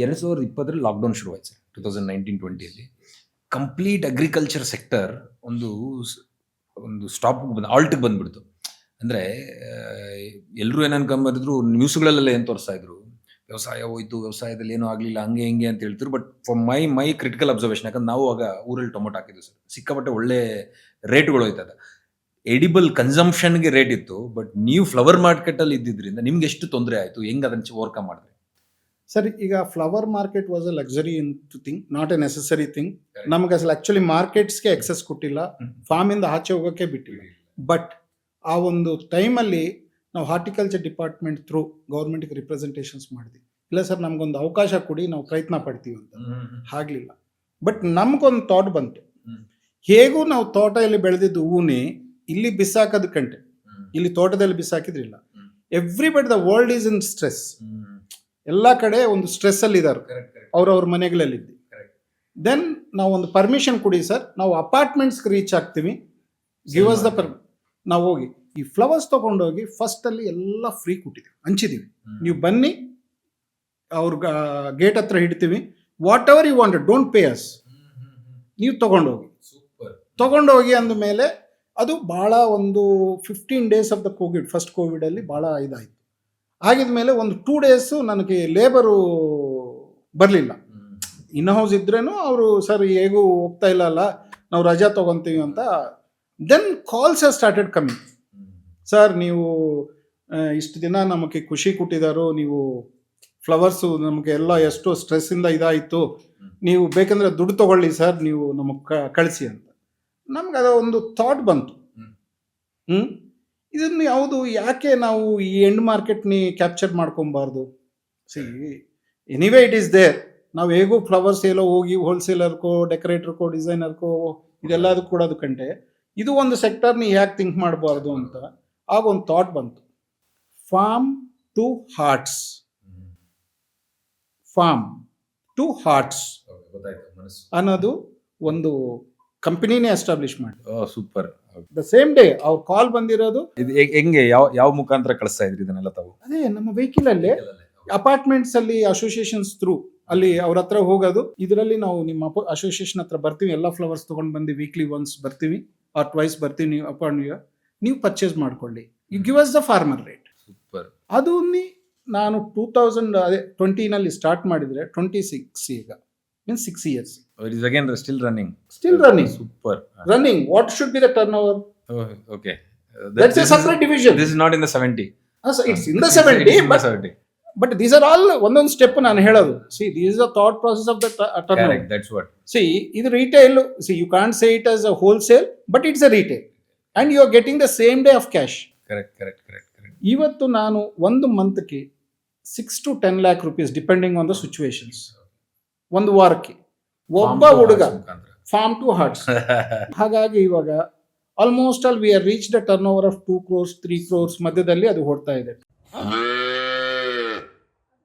2020 lockdown ಶುರುವಾಯ್ತು sir. 2019-20 complete agriculture sector ಒಂದು stop ಆಲ್ಟ್ಗೆ ಬಂದ್ಬಿಡ್ತು. ಅಂದರೆ ಎಲ್ಲರೂ ಏನು ಅನ್ಕೊಂಬರಿದ್ರು, ನ್ಯೂಸ್ಗಳಲ್ಲೆಲ್ಲ ಏನು ತೋರಿಸ್ತಾ ಇದ್ರು, ವ್ಯವಸಾಯ ಹೋಯ್ತು, ವ್ಯವಸಾಯದಲ್ಲಿ ಏನೂ ಆಗಲಿಲ್ಲ, ಹಂಗೆ ಹಿಂಗೆ ಅಂತ ಹೇಳ್ತಿದ್ರು. But for my critical observation, ಯಾಕಂದ್ರೆ ನಾವು ಆಗ ಊರಲ್ಲಿ ಟೊಮೊಟೊ ಹಾಕಿದ್ವಿ ಸರ್, ಸಿಕ್ಕಾಪಟ್ಟೆ ಒಳ್ಳೆ ರೇಟ್ಗಳು ಹೋಯ್ತದ. ಎಡಿಬಲ್ ಕನ್ಸಂಪ್ಷನ್ಗೆ ರೇಟ್ ಇತ್ತು. ಬಟ್ ನೀವು ಫ್ಲವರ್ ಮಾರ್ಕೆಟಲ್ಲಿ ಇದ್ದಿದ್ದರಿಂದ ನಿಮ್ಗೆ ಎಷ್ಟು ತೊಂದರೆ ಆಯಿತು, ಹೆಂಗೆ ಅದನ್ನು ಓವರ್ಕಮ್ ಮಾಡಿದ್ರಿ? ಸರ್, ಈಗ flower market was a luxury thing, not A necessary thing. ನಮಗೆ ಅಸಲು ಆ್ಯಕ್ಚುಲಿ ಮಾರ್ಕೆಟ್ಸ್ಗೆ ಎಕ್ಸೆಸ್ ಕೊಟ್ಟಿಲ್ಲ, ಫಾರ್ಮಿಂದ ಆಚೆ ಹೋಗೋಕ್ಕೆ ಬಿಟ್ಟಿಲ್ಲ. ಬಟ್ ಆ ಒಂದು ಟೈಮಲ್ಲಿ ನಾವು ಹಾರ್ಟಿಕಲ್ಚರ್ ಡಿಪಾರ್ಟ್ಮೆಂಟ್ ಥ್ರೂ ಗೌರ್ಮೆಂಟ್ಗೆ ರಿಪ್ರೆಸೆಂಟೇಷನ್ಸ್ ಮಾಡಿದ್ವಿ. ಇಲ್ಲ ಸರ್, ನಮಗೊಂದು ಅವಕಾಶ ಕೊಡಿ, ನಾವು ಪ್ರಯತ್ನ ಪಡ್ತೀವಿ ಅಂತ. ಆಗಲಿಲ್ಲ. ಬಟ್ ನಮಗೊಂದು ಥಾಟ್ ಬಂತು, ಹೇಗೂ ನಾವು ತೋಟದಲ್ಲಿ ಬೆಳೆದಿದ್ದು ಹೂವನ್ನೇ ಇಲ್ಲಿ ಬಿಸಾಕೋದಕ್ಕಂಟೆ, ಇಲ್ಲಿ ತೋಟದಲ್ಲಿ ಬಿಸಾಕಿದ್ರಿಲ್ಲ. Everybody the world is in stress. ಎಲ್ಲ ಕಡೆ ಒಂದು ಸ್ಟ್ರೆಸ್ ಅಲ್ಲಿ ಇದ್ದಾರೆ, ಅವ್ರವ್ರ ಮನೆಗಳಲ್ಲಿದ್ದು. ದೆನ್ ನಾವು ಒಂದು ಪರ್ಮಿಷನ್ ಕೊಡಿ ಸರ್, ನಾವು ಅಪಾರ್ಟ್ಮೆಂಟ್ಸ್ಗೆ ರೀಚ್ ಆಗ್ತೀವಿ, ಗಿವ್ ಅಸ್ ದ ನಾವು ಹೋಗಿ ಈ ಫ್ಲವರ್ಸ್ ತಗೊಂಡೋಗಿ ಫಸ್ಟ್ ಅಲ್ಲಿ ಎಲ್ಲ ಫ್ರೀ ಕೊಟ್ಟಿದ್ದೀವಿ, ಹಂಚಿದೀವಿ. ನೀವು ಬನ್ನಿ, ಅವ್ರ ಗೇಟ್ ಹತ್ರ ಹಿಡ್ತೀವಿ, what ever you wanted, don't pay us, ನೀವು ತಗೊಂಡೋಗಿ ಅಂದಮೇಲೆ ಅದು ಭಾಳ ಒಂದು 15 days of the Covid, first ಕೋವಿಡಲ್ಲಿ ಭಾಳ ಇದಾಯಿತು. ಆಗಿದ್ಮೇಲೆ ಒಂದು 2 days ನನಗೆ ಲೇಬರು ಬರಲಿಲ್ಲ. ಇನ್ ಹೌಸ್ ಇದ್ರೇನು ಅವರು ಸರ್ ಹೇಗೂ ಹೋಗ್ತಾ ಇಲ್ಲ ಅಲ್ಲ, ನಾವು ರಜಾ ತೊಗೊತೀವಿ ಅಂತ. Then calls have started coming. Sir, ನೀವು ಇಷ್ಟು ದಿನ ನಮಗೆ ಖುಷಿ ಕೊಟ್ಟಿದ್ದಾರೋ, ನೀವು ಫ್ಲವರ್ಸು ನಮಗೆ ಎಲ್ಲ ಎಷ್ಟೋ ಸ್ಟ್ರೆಸ್ಸಿಂದ ಇದಾಯಿತು, ನೀವು ಬೇಕಂದರೆ ದುಡ್ಡು ತೊಗೊಳ್ಳಿ ಸರ್, ನೀವು ನಮಗೆ ಕಳಿಸಿ ಅಂತ. ನಮ್ಗೆ ಅದು ಒಂದು ಥಾಟ್ ಬಂತು, ಇದನ್ನು ಯಾಕೆ ನಾವು ಈ ಎಂಡ್ ಮಾರ್ಕೆಟ್ನಿ ಕ್ಯಾಪ್ಚರ್ ಮಾಡ್ಕೊಬಾರ್ದು. See, anyway it is there. ನಾವು ಹೇಗೂ ಫ್ಲವರ್ಸ್ ಎಲ್ಲೋ ಹೋಗಿ ಹೋಲ್ಸೇಲರ್ಕೋ, ಡೆಕೋರೇಟರ್ಕೋ, ಡಿಸೈನರ್ಕೋ ಇದೆಲ್ಲದಕ್ಕೂ ಕೊಡೋದಕ್ಕಂటే ಇದು ಒಂದು ಸೆಕ್ಟರ್ನಿ ಯಾಕೆ ಥಿಂಕ್ ಮಾಡಬಾರ್ದು ಅಂತ ಆಗ ಒಂದು ಥಾಟ್ ಬಂತು. Farm to Hearts, Farm to Hearts ಅನ್ನೋದು ಒಂದು ಕಂಪನಿನೇ ಎಸ್ಟಾಬ್ಲಿಷ್ ಮಾಡಿ. ಸೂಪರ್. ದ ಸೇಮ್ ಡೇ ಅವ್ರ ಕಾಲ್ ಬಂದಿರೋದು. ಇದು ಹೆಂಗೆ, ಯಾವ ಮುಖಾಂತರ ಕಳಿಸ್ತಾ ಇದ್ರಿ ಇದನ್ನೆಲ್ಲ ತಾವು? ಅದೇ ನಮ್ಮ ವೆಹಿಕಲ್ ಅಲ್ಲೇ ಅಪಾರ್ಟ್ಮೆಂಟ್ಸ್ ಅಲ್ಲಿ ಅಸೋಸಿಯೇಷನ್ಸ್ ಥ್ರೂ ಅಲ್ಲಿ ಅವ್ರ ಹತ್ರ ಹೋಗೋದು. ಇದರಲ್ಲಿ ನಾವು ನಿಮ್ಮ ಅಸೋಸಿಯೇಷನ್ ಹತ್ರ ಬರ್ತೀವಿ, ಎಲ್ಲ ಫ್ಲವರ್ಸ್ ತಗೊಂಡು ಬಂದು ವೀಕ್ಲಿ ಒನ್ಸ್ ಬರ್ತೀವಿ ಆರ್ ಟ್ವೈಸ್ ಬರ್ತೀವಿ, ನೀವು ಅಪಾಯಿಂಟ್ ನೀವು ಪರ್ಚೇಸ್ ಮಾಡ್ಕೊಳ್ಳಿ, you give us the farmer rate. Super. ಅದು ನಾನು 2020 ಸ್ಟಾರ್ಟ್ ಮಾಡಿದ್ರೆ 26 ಈಗ means 6 years. It is again still running. Super. Running. What should be the turnover? Oh, okay. That's a separate division. This is not in the 70. So it's in the 70. But these are all one step ನಾನು ಹೇಳೋದು. See, this is the thought process of the turnover. Correct. That's what. See, ಇದು retail. See, you can't say it as a wholesale, but it's a retail. And you are getting the same day of cash. Correct. ಇವತ್ತು ನಾನು ಒಂದು ಮಂತ್ಗೆ 6 to 10 lakh rupees depending on the situations. ಒಂದು ವಾರಕ್ಕೆ ಒಬ್ಬ ಹುಡುಗ form to arts. ಹಾಗಾಗಿ ಇವಾಗ almost all we are reach the turn over of 2 crores 3 crores ಮಧ್ಯದಲ್ಲಿ ಅದು ಹೊಡ್ತಾ ಇದೆ.